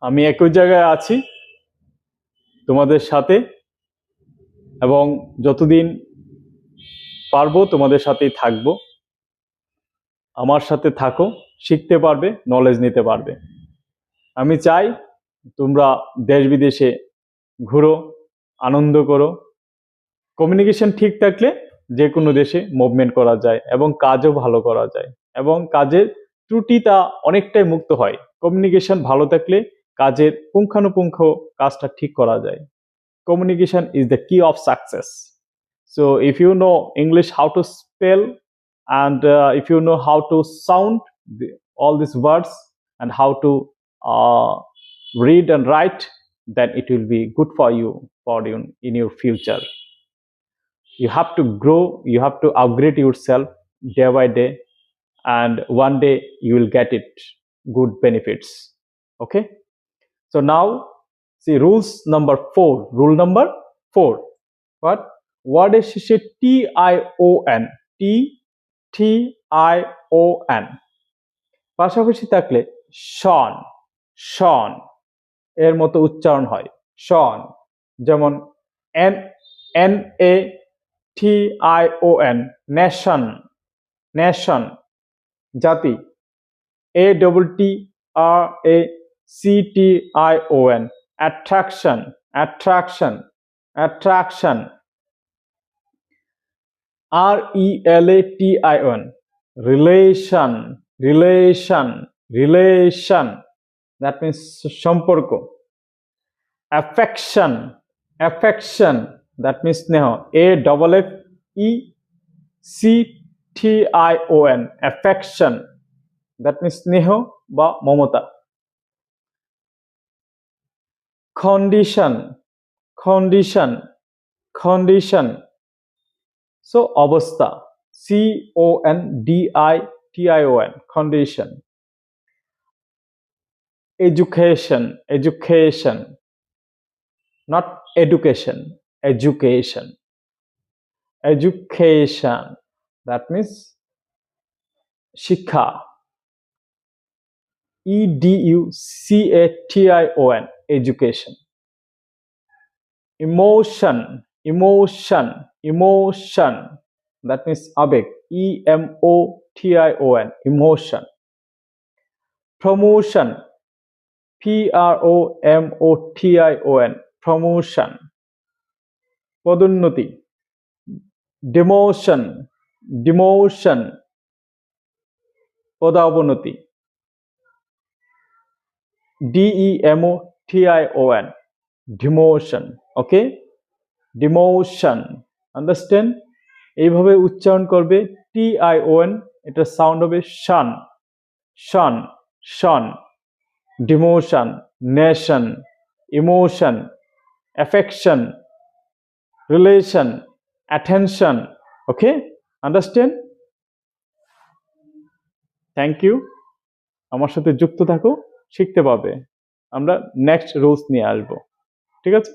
আমি একই জায়গায় আছি তোমাদের সাথে, এবং যতদিন পারবো তোমাদের সাথেই থাকবো। আমার সাথে থাকো, শিখতে পারবে, নলেজ নিতে পারবে। আমি চাই তোমরা দেশ বিদেশে ঘুরো, আনন্দ করো। কমিউনিকেশন ঠিক থাকলে যে কোনো দেশে মুভমেন্ট করা যায় এবং কাজও ভালো করা যায়, এবং কাজের ত্রুটিটা অনেকটাই মুক্ত হয়। কমিউনিকেশন ভালো থাকলে কাজের পুঙ্খানুপুঙ্খ কাজটা ঠিক করা যায়। Communication is the key of success. So if you know English, how to spell, and if you know how to sound all these words, and how to uh, read and write, then it will be good for you in your future. You have to grow, you have to upgrade yourself day by day, and one day you will get it good benefits. Okay, so now see rules number 4. Rule number 4. What? Word এর শেষে tion, tion পাশাপাশি থাকলে শন, শন এর মতো উচ্চারণ হয়, শন। যেমন N, N A T I O N, nation, nation জাতি। A double T R A C T I O N, attraction, attraction, attraction. R E L A T I O N, relation, relation, relation, that means সম্পর্ক। Affection, affection, that means স্নেহ। A double F E C T I O N, affection, that means স্নেহ বা মমতা। Condition, condition, condition, so অবস্থা, C O N D I T I O N, condition. Education, education, not education, education, education, that means শিক্ষা। education, education। emotion, emotion, emotion, that means আবেগ। emotion, emotion। promotion, promotion, promotion। পদোন্নতি, demotion, demotion, পদাবনতি। DEMOTION, demotion. Okay, demotion, understand? এইভাবে উচ্চারণ করবে। TION, এটা sound হবে শান, শান, শান। Demotion, nation, emotion, affection, relation, attention. Okay, understand? Thank you. আমার সাথে যুক্ত থাকো, শিখতে পাবে। আমরা নেক্সট রুলস নিয়ে আসবো, ঠিক আছে?